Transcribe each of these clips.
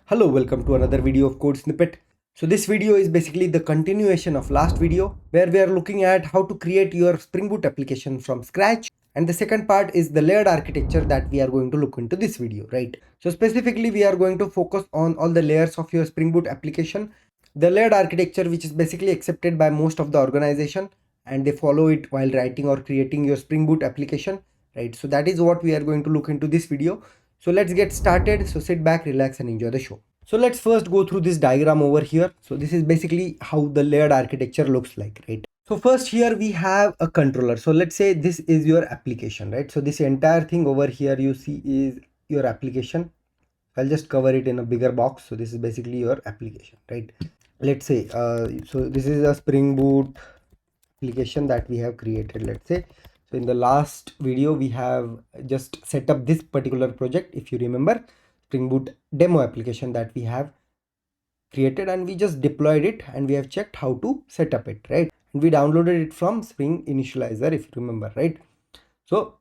Hello, welcome to another video of Code Snippet. So this video is basically the continuation of last video where we are looking at how to create your Spring Boot application from scratch. And the second part is the layered architecture that we are going to look into this video, right? So specifically, we are going to focus on all the layers of your Spring Boot application. The layered architecture, which is basically accepted by most of the organization, and they follow it while writing or creating your Spring Boot application, right? So that is what we are going to look into this video. So let's get started. So sit back, relax and enjoy the show. So let's first go through this diagram over here. So this is basically how the layered architecture looks like, right? So first here we have a controller. So let's say this is your application, right? So this entire thing over here you see is your application. I'll just cover it in a bigger box. So this is basically your application, right? Let's say, so this is a Spring Boot application that we have created, let's say. So in the last video, we have just set up this particular project. If you remember, Spring Boot demo application that we have created, and we just deployed it and we have checked how to set up it, right? And we downloaded it from Spring Initializer, if you remember, right? So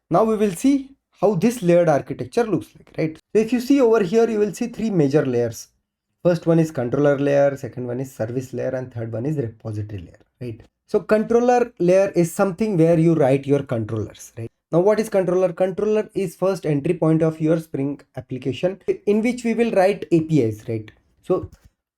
now we will see how this layered architecture looks like, right? So if you see over here, you will see three major layers. First one is controller layer, second one is service layer, and third one is repository layer, right? So controller layer is something where you write your controllers, right? Now what is controller? Controller is first entry point of your Spring application in which we will write APIs, right? So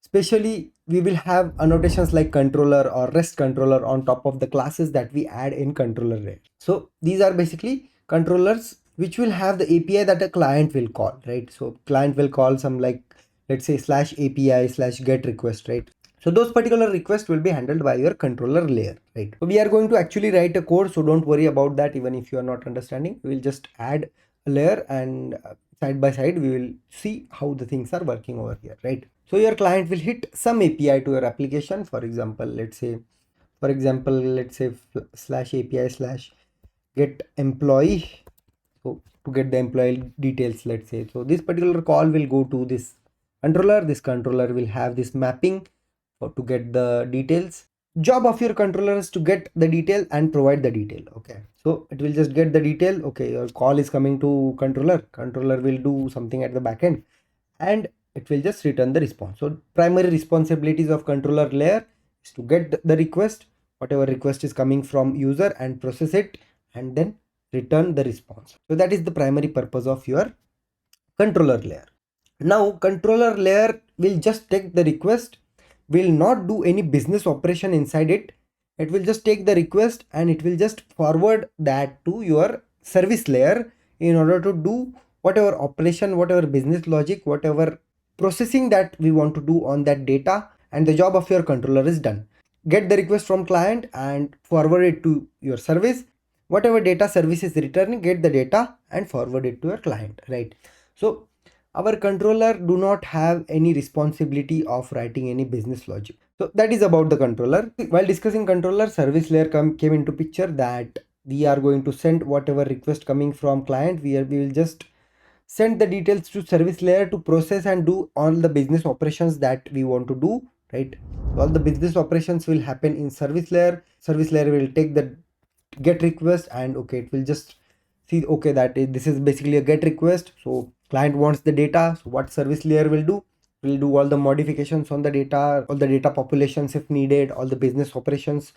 especially we will have annotations like controller or REST controller on top of the classes that we add in controller layer. So these are basically controllers which will have the API that a client will call, right? So client will call some like, let's say /API/get request, right? So those particular requests will be handled by your controller layer, right? So we are going to actually write a code, so don't worry about that. Even if you are not understanding, we will just add a layer and side by side we will see how the things are working over here, right? So your client will hit some API to your application. For example, let's say /API/get employee. So to get the employee details, let's say, so this particular call will go to this controller. This controller will have this mapping to get the details. Job of your controller is to get the detail and provide the detail. Okay, so it will just get the detail. Okay, your call is coming to controller will do something at the back end and it will just return the response. So primary responsibilities of controller layer is to get the request, whatever request is coming from user, and process it and then return the response. So that is the primary purpose of your controller layer. Now controller layer will just take the request, will not do any business operation inside it. It will just take the request and it will just forward that to your service layer in order to do whatever operation, whatever business logic, whatever processing that we want to do on that data, and the job of your controller is done. Get the request from client and forward it to your service. Whatever data service is returning, get the data and forward it to your client, right? So our controller do not have any responsibility of writing any business logic. So that is about the controller. While discussing controller, service layer came into picture, that we are going to send whatever request coming from client. We will just send the details to service layer to process and do all the business operations that we want to do, right? All the business operations will happen in service layer. Service layer will take the get request and okay, it will just see, okay, that this is basically a get request. So client wants the data. So what service layer will do? Will do all the modifications on the data, all the data populations if needed, all the business operations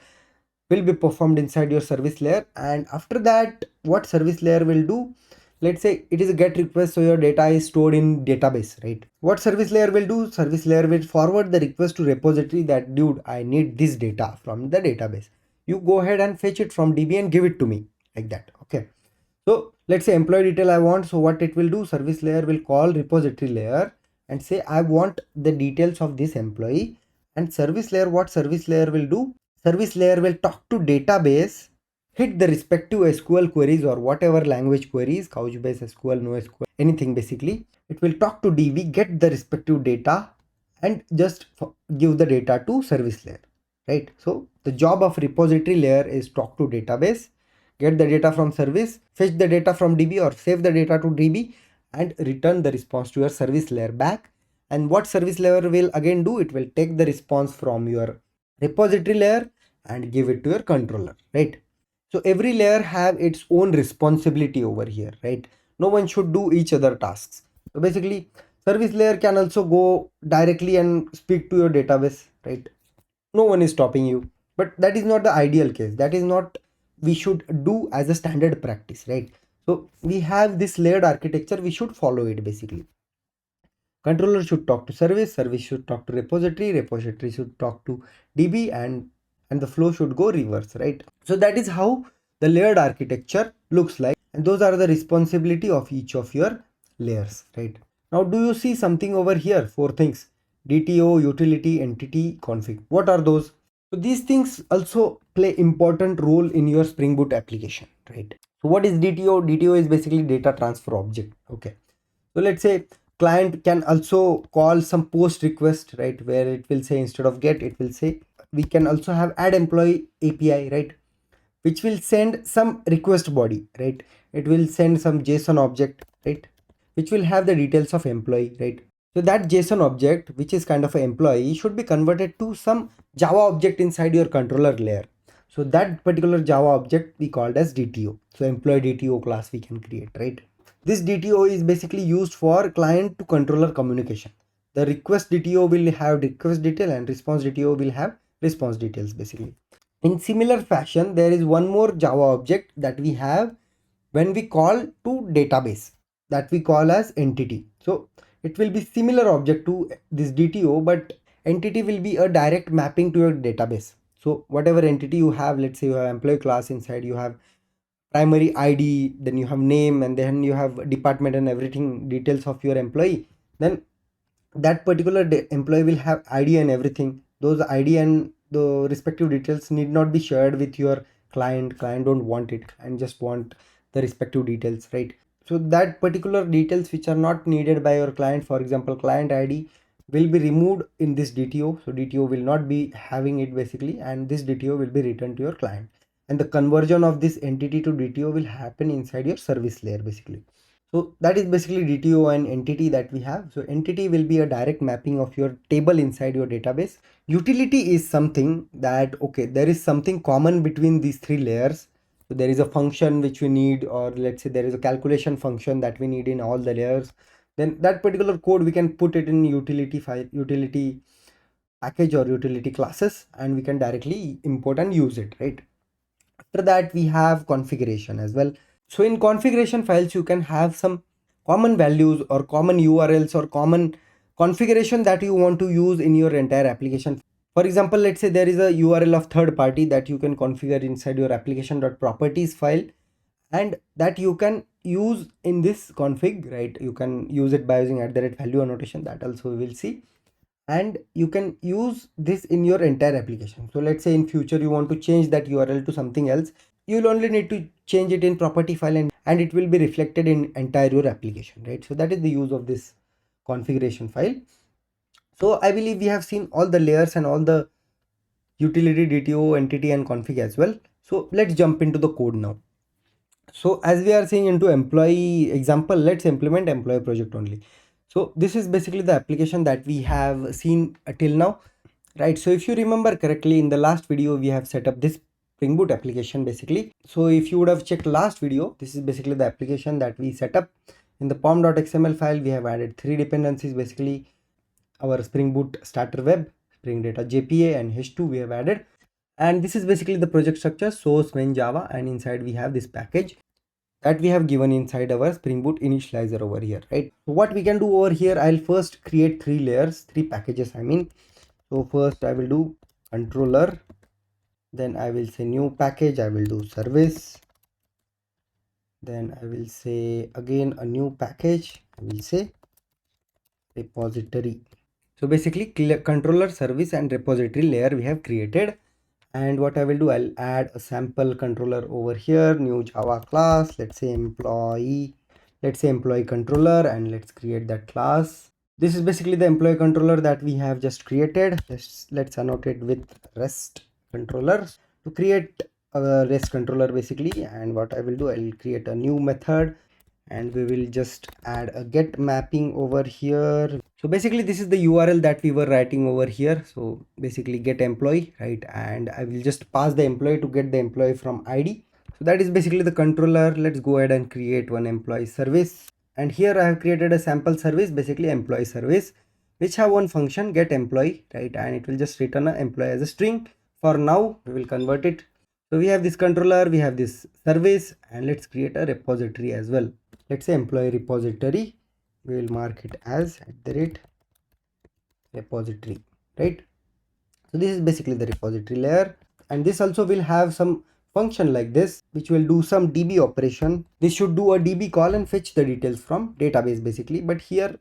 will be performed inside your service layer. And after that, what service layer will do? Let's say it is a get request, so your data is stored in database, right? What service layer will do? Service layer will forward the request to repository that, dude, I need this data from the database. You go ahead and fetch it from DB and give it to me, like that. Okay. So let's say employee detail I want. So what it will do? Service layer will call repository layer and say, I want the details of this employee. And service layer, what service layer will do? Service layer will talk to database, hit the respective SQL queries or whatever language queries, Couchbase, SQL, NoSQL, anything basically. It will talk to DB, get the respective data and just give the data to service layer, right? So the job of repository layer is talk to database, get the data from service, fetch the data from DB or save the data to DB and return the response to your service layer back. And what service layer will again do? It will take the response from your repository layer and give it to your controller, right? So every layer have its own responsibility over here, right? No one should do each other tasks. So basically Service layer can also go directly and speak to your database, right? No one is stopping you, but that is not the ideal case. That is not we should do as a standard practice, right? So we have this layered architecture, we should follow it. Basically, controller should talk to service, service should talk to repository, repository should talk to db, and the flow should go reverse, right? So that is how the layered architecture looks like, and those are the responsibility of each of your layers, right? Now do you see something over here? Four things: DTO, utility, entity, config. What are those? So these things also play important role in your Spring Boot application, right? So what is DTO? DTO is basically data transfer object. Okay. So let's say client can also call some post request, right? Where it will say, instead of get, it will say, we can also have add employee API, right? Which will send some request body, right? It will send some JSON object, right? Which will have the details of employee, right? So that JSON object, which is kind of an employee, should be converted to some Java object inside your controller layer. So that particular Java object we called as DTO. So employee DTO class we can create, right? This DTO is basically used for client to controller communication. The request DTO will have request detail and response DTO will have response details basically. In similar fashion, there is one more Java object that we have when we call to database, that we call as entity. So it will be similar object to this DTO, but entity will be a direct mapping to your database. So whatever entity you have, let's say you have employee class, inside you have primary ID, then you have name, and then you have department and everything details of your employee. Then that particular employee will have ID and everything. Those ID and the respective details need not be shared with your client don't want it and just want the respective details, right? So that particular details which are not needed by your client, for example client ID, will be removed in this DTO. So DTO will not be having it basically, and this DTO will be returned to your client, and the conversion of this entity to DTO will happen inside your service layer basically. So that is basically DTO and entity that we have. So entity will be a direct mapping of your table inside your database. Utility is something that, okay, there is something common between these three layers. So there is a function which we need, or let's say there is a calculation function that we need in all the layers. Then that particular code we can put it in utility file, utility package or utility classes, and we can directly import and use it, right? After that, we have configuration as well. So in configuration files, you can have some common values or common URLs or common configuration that you want to use in your entire application. For example, let's say there is a URL of third party that you can configure inside your application.properties file, and that you can use in this config, right? You can use it by using @value annotation, that also we will see. And you can use this in your entire application. So let's say in future you want to change that URL to something else, you'll only need to change it in property file, and it will be reflected in entire your application, right? So that is the use of this configuration file. So I believe we have seen all the layers and all the utility, DTO, entity and config as well. So let's jump into the code now. So as we are seeing into employee example, let's implement employee project only. So this is basically the application that we have seen till now, right? So if you remember correctly, in the last video we have set up this Spring Boot application basically. So if you would have checked last video, this is basically the application that we set up. In the pom.xml file, we have added three dependencies basically: our Spring Boot starter web, Spring Data JPA, and H2 we have added. And this is basically the project structure: source, main, Java, and inside we have this package that we have given inside our Spring Boot initializer over here, right? So what we can do over here, I'll first create three layers, three packages I mean. So first I will do controller, then I will say new package, I will do service, then I will say again a new package, I will say repository. So basically controller, service and repository layer we have created. And what I will do, I'll add a sample controller over here, new Java class, let's say employee controller, and let's create that class. This is basically the employee controller that we have just created. Let's annotate with REST controller to create a REST controller basically. And what I will do, I'll create a new method, and we will just add a get mapping over here. So basically this is the URL that we were writing over here. So basically get employee, right? And I will just pass the employee to get the employee from ID. So that is basically the controller. Let's go ahead and create one employee service. And here I have created a sample service, basically employee service, which have one function get employee, right? And it will just return an employee as a string. For now, we will convert it. So we have this controller, we have this service, and let's create a repository as well. Let's say employee repository. We will mark it as @repository, right? So this is basically the repository layer, and this also will have some function like this, which will do some DB operation. This should do a DB call and fetch the details from database basically, but here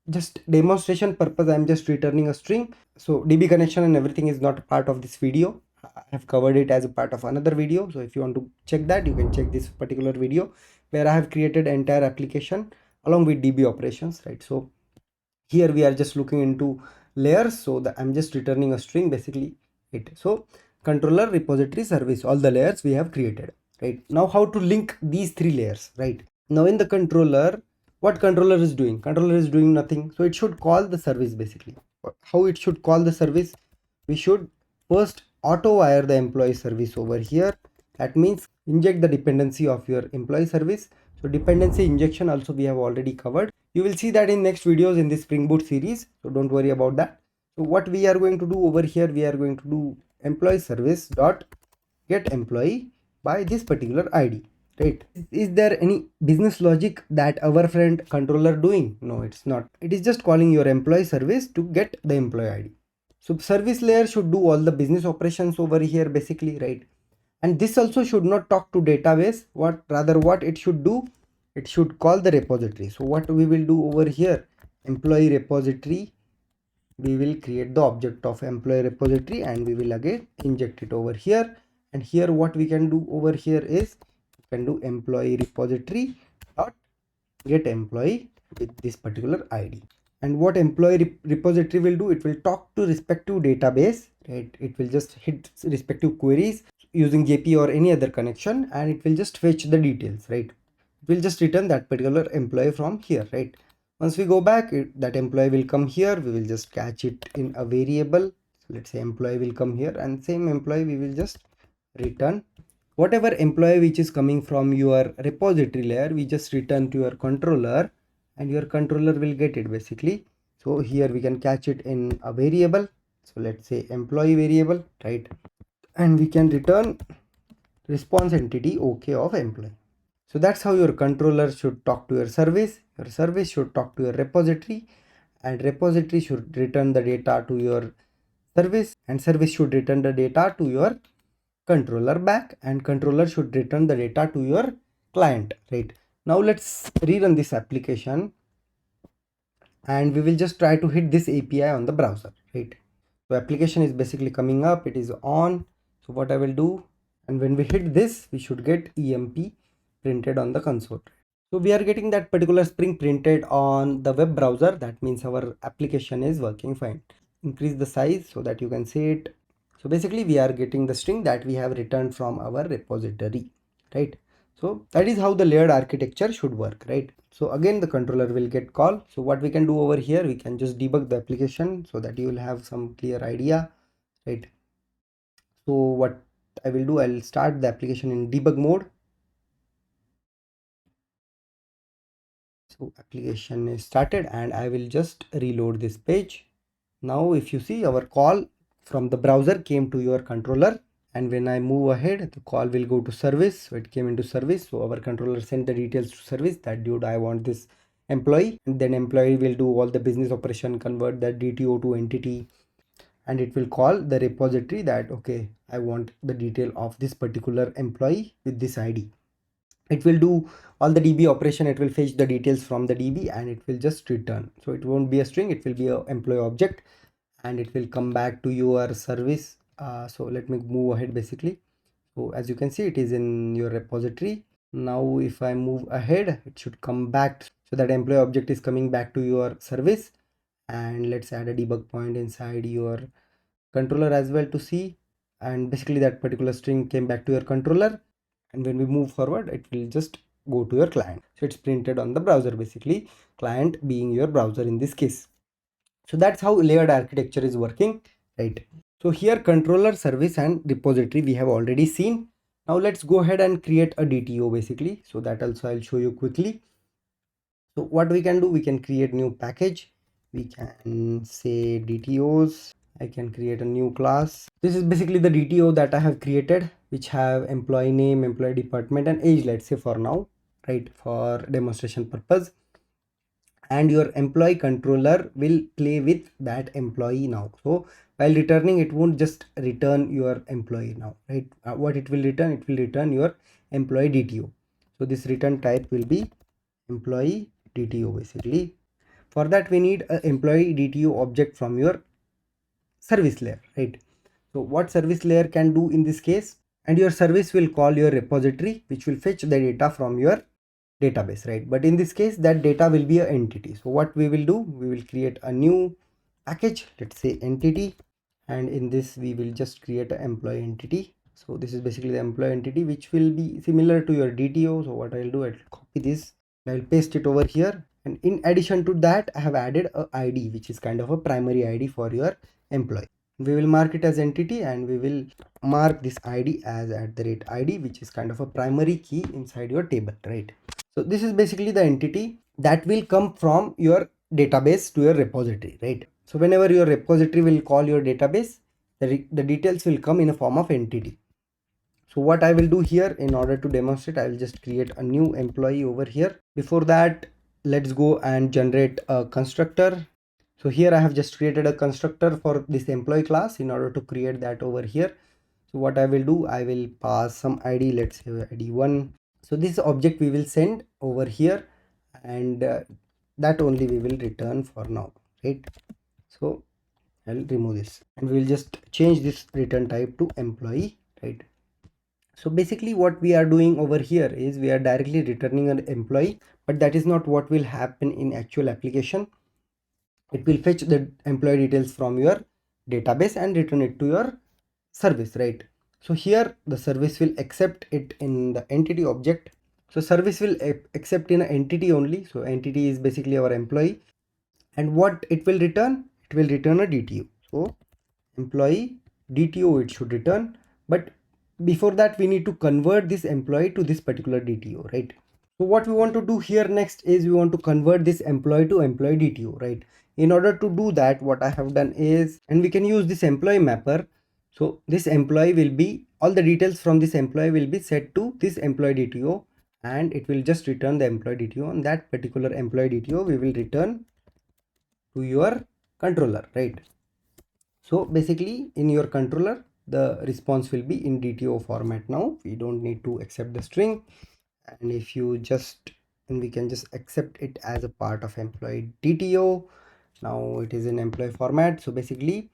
just demonstration purpose I'm just returning a string. So DB connection and everything is not a part of this video. I have covered it as a part of another video, so if you want to check that, you can check this particular video where I have created entire application along with DB operations, right? So here we are just looking into layers, so I'm just returning a string basically it. So controller, repository, service, all the layers we have created, right? Now how to link these three layers, right? Now in the controller, what controller is doing? Controller is doing nothing, so it should call the service basically. How it should call the service? We should first auto wire the employee service over here. That means inject the dependency of your employee service. So dependency injection also we have already covered. You will see that in next videos in this Spring Boot series, so don't worry about that. So what we are going to do over here, we are going to do employee service dot get employee by this particular ID, right? Is there any business logic that our friend controller doing? No, it's not. It is just calling your employee service to get the employee ID. So service layer should do all the business operations over here basically, right? And this also should not talk to database. What it should do, it should call the repository. So what we will do over here, employee repository, we will create the object of employee repository and we will again inject it over here. And here what we can do over here is we can do employee repository dot get employee with this particular ID. And what employee repository will do, it will talk to respective database, right? It will just hit respective queries using JP or any other connection, and it will just fetch the details, right? It will just return that particular employee from here, right? Once we go back, that employee will come here. We will just catch it in a variable. So let's say employee will come here, and same employee we will just return. Whatever employee which is coming from your repository layer, we just return to your controller, and your controller will get it basically. So here we can catch it in a variable. So let's say employee variable, right? And we can return response entity OK of employee. So that's how your controller should talk to your service should talk to your repository, and repository should return the data to your service, and service should return the data to your controller back, and controller should return the data to your client, right? Now let's rerun this application, and we will just try to hit this API on the browser, right? So application is basically coming up, it is on. So what I will do, and when we hit this, we should get EMP printed on the console. So we are getting that particular string printed on the web browser. That means our application is working fine. Increase the size so that you can see it. So basically we are getting the string that we have returned from our repository, right? So that is how the layered architecture should work, right? So again, the controller will get called. So what we can do over here, we can just debug the application so that you will have some clear idea, right? So what I will do, I'll start the application in debug mode. So application is started, and I will just reload this page. Now if you see, our call from the browser came to your controller, and when I move ahead, the call will go to service. So it came into service. So our controller sent the details to service that, dude, I want this employee, and then employee will do all the business operation, convert that DTO to entity, and it will call the repository that, okay, I want the detail of this particular employee with this ID. It will do all the DB operation. It will fetch the details from the DB, and it will just return. So it won't be a string, it will be an employee object, and it will come back to your service. So let me move ahead basically. So as you can see, it is in your repository. Now if I move ahead, it should come back. So that employee object is coming back to your service, and let's add a debug point inside your controller as well to see. And basically that particular string came back to your controller, and when we move forward, it will just go to your client. So it's printed on the browser basically, client being your browser in this case. So that's how layered architecture is working, right? So here controller, service, and repository we have already seen. Now let's go ahead and create a DTO basically. So that also I'll show you quickly. So what we can do, we can create new package. We can say DTOs. I can create a new class. This is basically the DTO that I have created, which have employee name, employee department and age, let's say for now, right, for demonstration purpose. And your employee controller will play with that employee now. So while returning, it won't just return your employee now, right? What it will return, it will return your employee DTO. So this return type will be employee DTO basically. For that, we need an employee DTO object from your service layer, right? So what service layer can do in this case, and your service will call your repository, which will fetch the data from your database, right? But in this case, that data will be an entity. So what we will do, we will create a new package, let's say entity, and in this we will just create an employee entity. So this is basically the employee entity, which will be similar to your DTO. So what I'll do, I'll copy this, I'll paste it over here, and in addition to that, I have added a ID, which is kind of a primary ID for your employee. We will mark it as entity, and we will mark this ID as @ID, which is kind of a primary key inside your table, right? So this is basically the entity that will come from your database to your repository, right? So whenever your repository will call your database, the details will come in a form of entity. So what I will do here, in order to demonstrate, I will just create a new employee over here. Before that, let's go and generate a constructor. So here I have just created a constructor for this employee class in order to create that over here. So what I will do, I will pass some ID, let's say ID1. So this object we will send over here, and that only we will return for now, right? So I'll remove this, and we will just change this return type to employee, right? So basically what we are doing over here is we are directly returning an employee, but that is not what will happen in actual application. It will fetch the employee details from your database and return it to your service, right? So here the service will accept it in the entity object. So service will accept in an entity only. So entity is basically our employee, and what it will return, it will return a DTO. So employee DTO it should return, but before that we need to convert this employee to this particular DTO, right? So what we want to do here next is we want to convert this employee to employee DTO, right? In order to do that, what I have done is, and we can use this employee mapper. So this employee will be, all the details from this employee will be set to this employee DTO, and it will just return the employee DTO. On that particular employee DTO, we will return to your controller, right? So basically in your controller, the response will be in DTO format. Now we don't need to accept the string, and if you just, and we can just accept it as a part of employee DTO. Now it is in employee format. So basically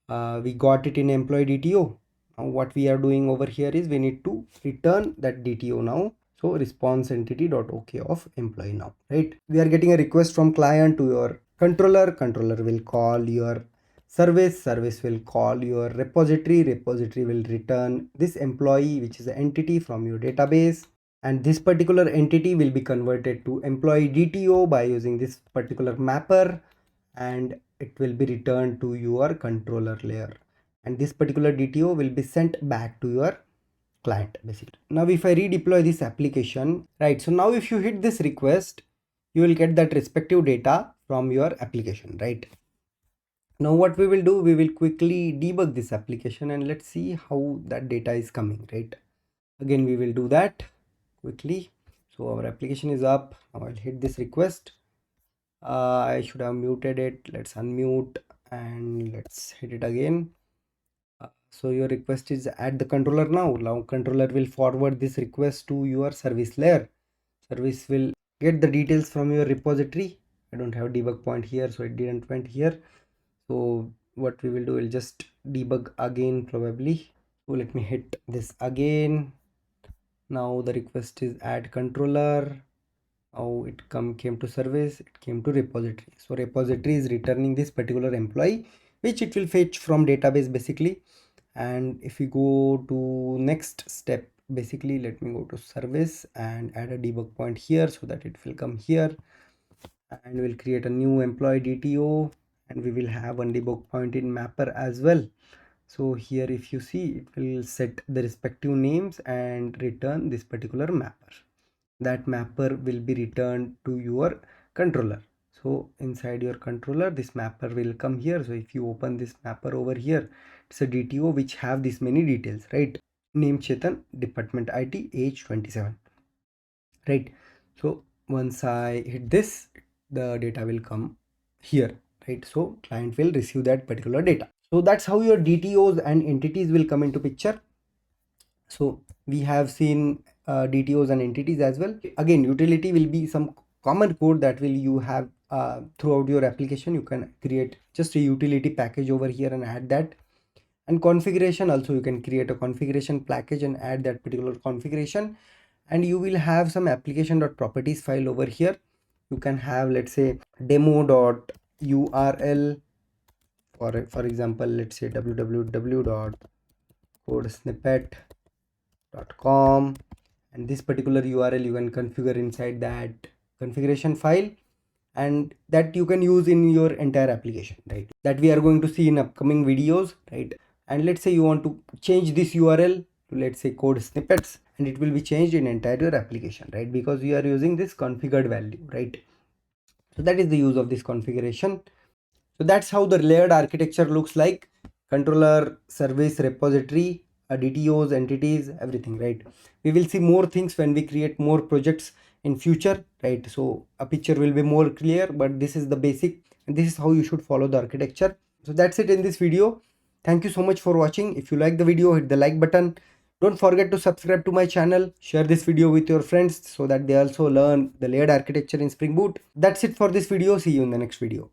we got it in employee DTO. Now what we are doing over here is we need to return that DTO now. So response entity dot OK of employee now, right? We are getting a request from client to your controller. Controller will call your service. Service will call your repository. Repository will return this employee, which is the entity from your database. And this particular entity will be converted to employee DTO by using this particular mapper, and it will be returned to your controller layer, and this particular DTO will be sent back to your client basically. Now if I redeploy this application, right, so now if you hit this request, you will get that respective data from your application, right? Now what we will do, we will quickly debug this application and let's see how that data is coming, right? Again we will do that quickly. So our application is up. Now I'll hit this request. I should have muted it. Let's unmute and let's hit it again. So your request is at the controller now. Now controller will forward this request to your service layer. Service will get the details from your repository. I don't have debug point here, so it didn't went here. So what we will do, we'll just debug again probably. So let me hit this again. Now the request is add controller. How it came to service, it came to repository. So repository is returning this particular employee, which it will fetch from database basically. And if we go to next step, basically let me go to service and add a debug point here so that it will come here, and we'll create a new employee DTO, and we will have one debug point in mapper as well. So here if you see, it will set the respective names and return this particular mapper. that mapper will be returned to your controller. So inside your controller, this mapper will come here. So if you open this mapper over here, it's a DTO which have this many details, right? Name Chetan, department IT, age 27, right? So once I hit this, the data will come here, right? So client will receive that particular data. So that's how your DTOs and entities will come into picture. So we have seen DTOs and entities as well. Again, utility will be some common code that will you have throughout your application. You can create just a utility package over here and add that. And configuration also, you can create a configuration package and add that particular configuration. And you will have some application.properties file over here. You can have, let's say, demo.url, for example, let's say www.codesnippet.com, and this particular URL you can configure inside that configuration file, and that you can use in your entire application, right? That we are going to see in upcoming videos, right? And let's say you want to change this URL to, let's say, code snippets, and it will be changed in entire your application, right? Because you are using this configured value, right? So that is the use of this configuration. So that's how the layered architecture looks like. Controller, service, repository, DTOs, entities, everything, right? We will see more things when we create more projects in future, right? So a picture will be more clear, but this is the basic, and this is how you should follow the architecture. So that's it in this video. Thank you so much for watching. If you like the video, hit the like button. Don't forget to subscribe to my channel. Share this video with your friends so that they also learn the layered architecture in Spring Boot. That's it for this video. See you in the next video.